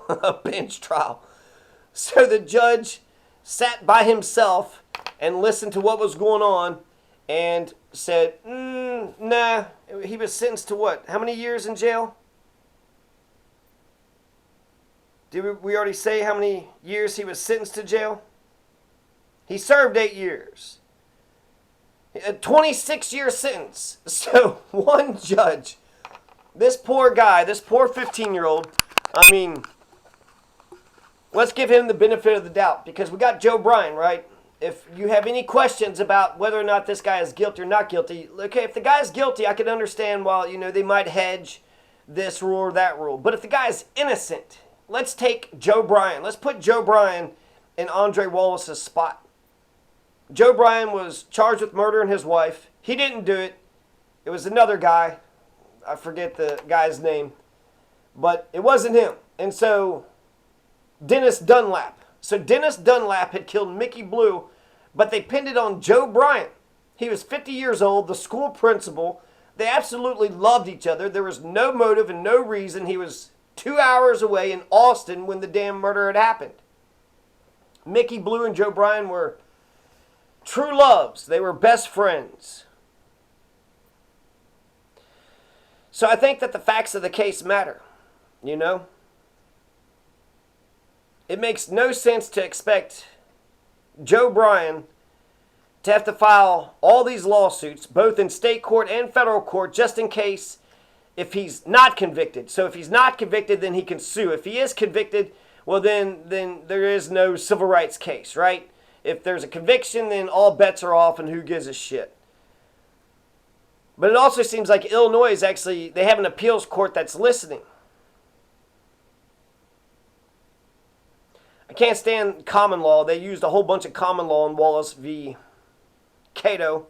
a bench trial. So the judge sat by himself and listened to what was going on and said, nah, he was sentenced to what? How many years in jail? Did we already say how many years he was sentenced to jail? He served 8 years. A 26-year sentence. So one judge, this poor guy, this poor 15-year-old, I mean, let's give him the benefit of the doubt because we got Joe Bryan, right? If you have any questions about whether or not this guy is guilty or not guilty, okay, if the guy is guilty, I can understand why, they might hedge this rule or that rule. But if the guy is innocent, let's take Joe Bryan. Let's put Joe Bryan in Andre Wallace's spot. Joe Bryan was charged with murdering his wife. He didn't do it. It was another guy. I forget the guy's name. But it wasn't him. And so, Dennis Dunlap. So Dennis Dunlap had killed Mickey Blue, but they pinned it on Joe Bryan. He was 50 years old, the school principal. They absolutely loved each other. There was no motive and no reason. He was 2 hours away in Austin when the damn murder had happened. Mickey Blue and Joe Bryan were true loves. They were best friends. So I think that the facts of the case matter, It makes no sense to expect Joe Bryan to have to file all these lawsuits, both in state court and federal court, just in case if he's not convicted. So if he's not convicted, then he can sue. If he is convicted, well, then there is no civil rights case, right? If there's a conviction, then all bets are off and who gives a shit. But it also seems like Illinois is actually, they have an appeals court that's listening. I can't stand common law. They used a whole bunch of common law in Wallace v. Kato.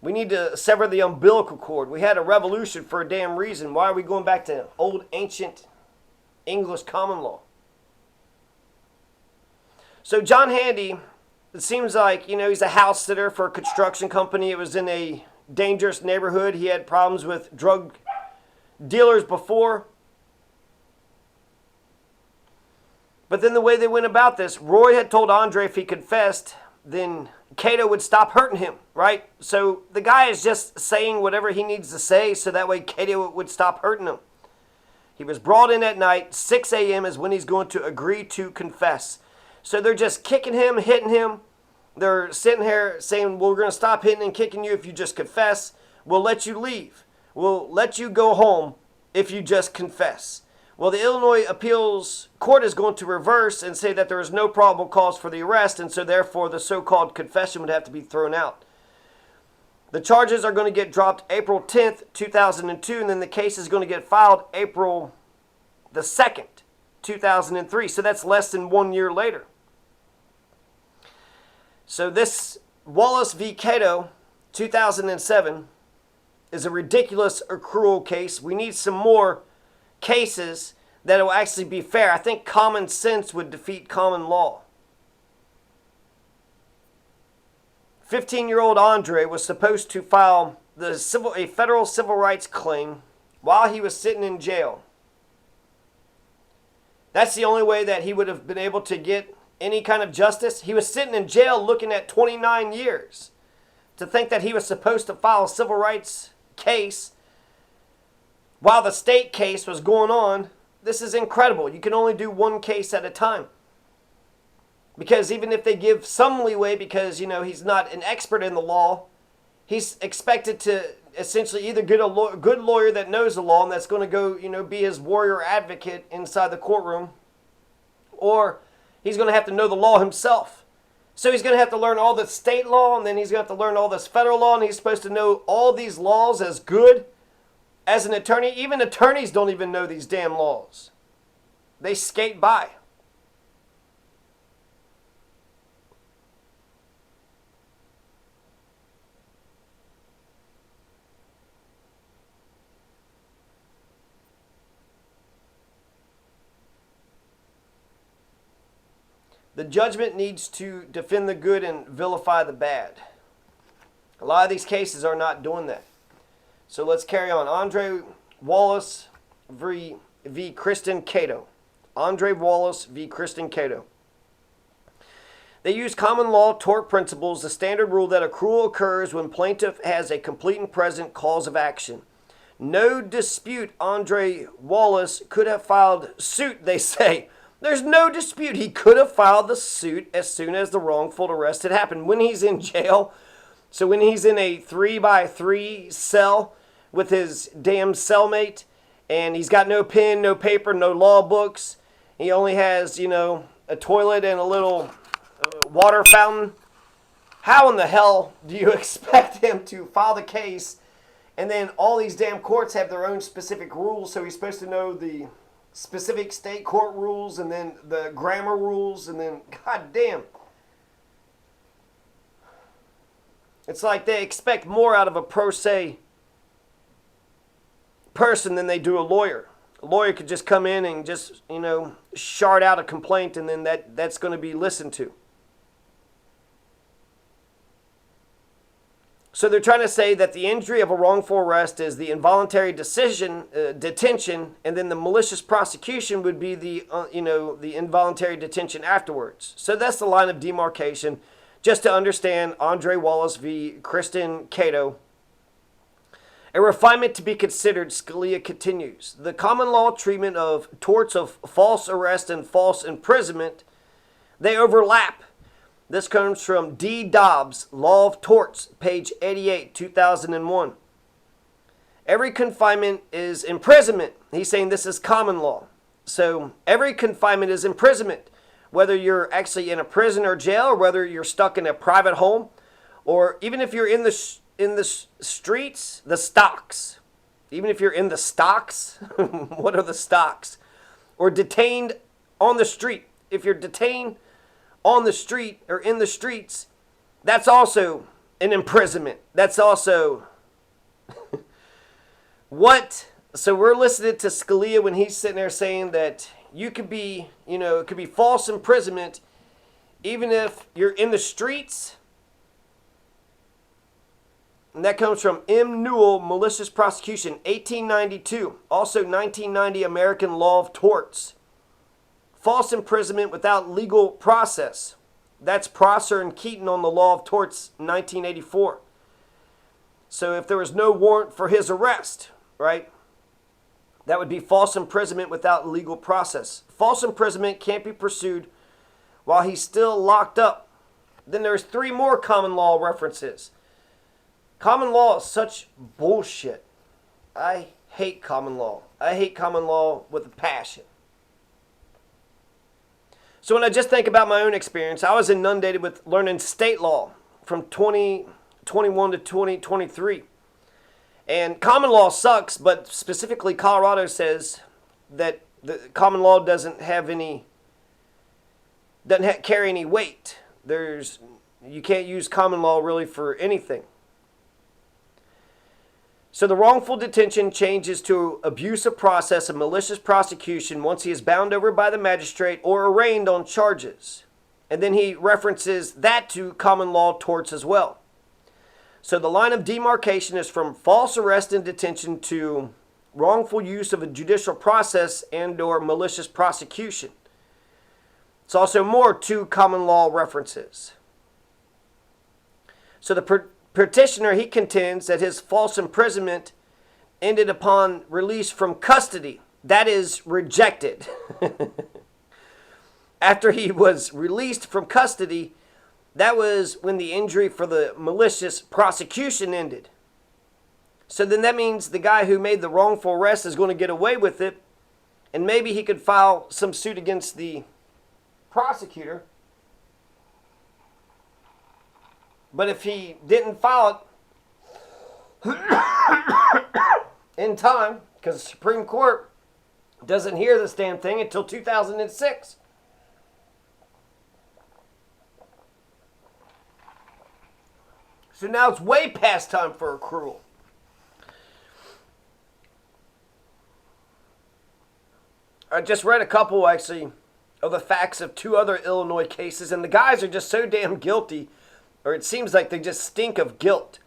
We need to sever the umbilical cord. We had a revolution for a damn reason. Why are we going back to old ancient English common law? So John Handy, it seems like, he's a house sitter for a construction company. It was in a dangerous neighborhood. He had problems with drug dealers before. But then the way they went about this, Roy had told Andre if he confessed, then Kato would stop hurting him, right? So the guy is just saying whatever he needs to say so that way Kato would stop hurting him. He was brought in at night. 6 a.m. is when he's going to agree to confess. So they're just kicking him, hitting him. They're sitting here saying, well, we're going to stop hitting and kicking you if you just confess. We'll let you leave. We'll let you go home if you just confess. Well, the Illinois Appeals Court is going to reverse and say that there is no probable cause for the arrest, and so therefore the so-called confession would have to be thrown out. The charges are going to get dropped April 10th, 2002, and then the case is going to get filed April the 2nd, 2003. So that's less than 1 year later. So this Wallace v. Kato, 2007, is a ridiculous accrual case. We need some more cases that will actually be fair. I think common sense would defeat common law. 15-year-old Andre was supposed to file a federal civil rights claim while he was sitting in jail. That's the only way that he would have been able to get any kind of justice. He was sitting in jail looking at 29 years. To think that he was supposed to file a civil rights case while the state case was going on, this is incredible. You can only do one case at a time. Because even if they give some leeway because, he's not an expert in the law, he's expected to essentially either get a good lawyer that knows the law and that's going to go, be his warrior advocate inside the courtroom, or he's going to have to know the law himself. So he's going to have to learn all the state law, and then he's going to have to learn all this federal law, and he's supposed to know all these laws as good as an attorney. Even attorneys don't even know these damn laws. They skate by. The judgment needs to defend the good and vilify the bad. A lot of these cases are not doing that. So let's carry on. Andre Wallace v. Kristen Kato. Andre Wallace v. Kristen Kato. They use common law tort principles, the standard rule that accrual occurs when plaintiff has a complete and present cause of action. No dispute Andre Wallace could have filed suit, they say. There's no dispute he could have filed the suit as soon as the wrongful arrest had happened. When he's in jail, so when he's in a 3x3 cell with his damn cellmate, and he's got no pen, no paper, no law books, he only has, a toilet and a little water fountain. How in the hell do you expect him to file the case? And then all these damn courts have their own specific rules, so he's supposed to know the specific state court rules and then the grammar rules, and then, god damn. It's like they expect more out of a pro se person than they do a lawyer. A lawyer could just come in and just, shard out a complaint, and then that's going to be listened to. So they're trying to say that the injury of a wrongful arrest is the involuntary detention, and then the malicious prosecution would be the involuntary detention afterwards. So that's the line of demarcation. Just to understand, Andre Wallace v. Kristen Kato. A refinement to be considered, Scalia continues. The common law treatment of torts of false arrest and false imprisonment, they overlap. This comes from D. Dobbs, Law of Torts, page 88, 2001. Every confinement is imprisonment. He's saying this is common law. So every confinement is imprisonment, whether you're actually in a prison or jail, or whether you're stuck in a private home, or even if you're in the streets, the stocks. Even if you're in the stocks, what are the stocks? Or detained on the street. If you're detained on the street or in the streets, that's also an imprisonment. That's also what? So we're listening to Scalia when he's sitting there saying that you could be, it could be false imprisonment even if you're in the streets. And that comes from M. Newell, Malicious Prosecution, 1892. Also 1990, American Law of Torts. False imprisonment without legal process. That's Prosser and Keaton on the Law of Torts, 1984. So if there was no warrant for his arrest, right, that would be false imprisonment without legal process. False imprisonment can't be pursued while he's still locked up. Then there's 3 more common law references. Common law is such bullshit. I hate common law. I hate common law with a passion. So when I just think about my own experience, I was inundated with learning state law from 2021 to 2023. And common law sucks, but specifically Colorado says that the common law doesn't carry any weight. You can't use common law really for anything. So the wrongful detention changes to abuse of process and malicious prosecution once he is bound over by the magistrate or arraigned on charges. And then he references that to common law torts as well. So the line of demarcation is from false arrest and detention to wrongful use of a judicial process and or malicious prosecution. It's also more 2 common law references. So the petitioner, he contends that his false imprisonment ended upon release from custody. That is rejected. After he was released from custody, that was when the injury for the malicious prosecution ended. So then that means the guy who made the wrongful arrest is going to get away with it, and maybe he could file some suit against the prosecutor. But if he didn't file it in time, because the Supreme Court doesn't hear this damn thing until 2006. So now it's way past time for accrual. I just read a couple, actually, of the facts of 2 other Illinois cases, and the guys are just so damn guilty, or it seems like they just stink of guilt.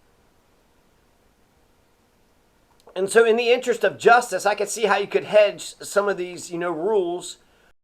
And so in the interest of justice, I could see how you could hedge some of these, rules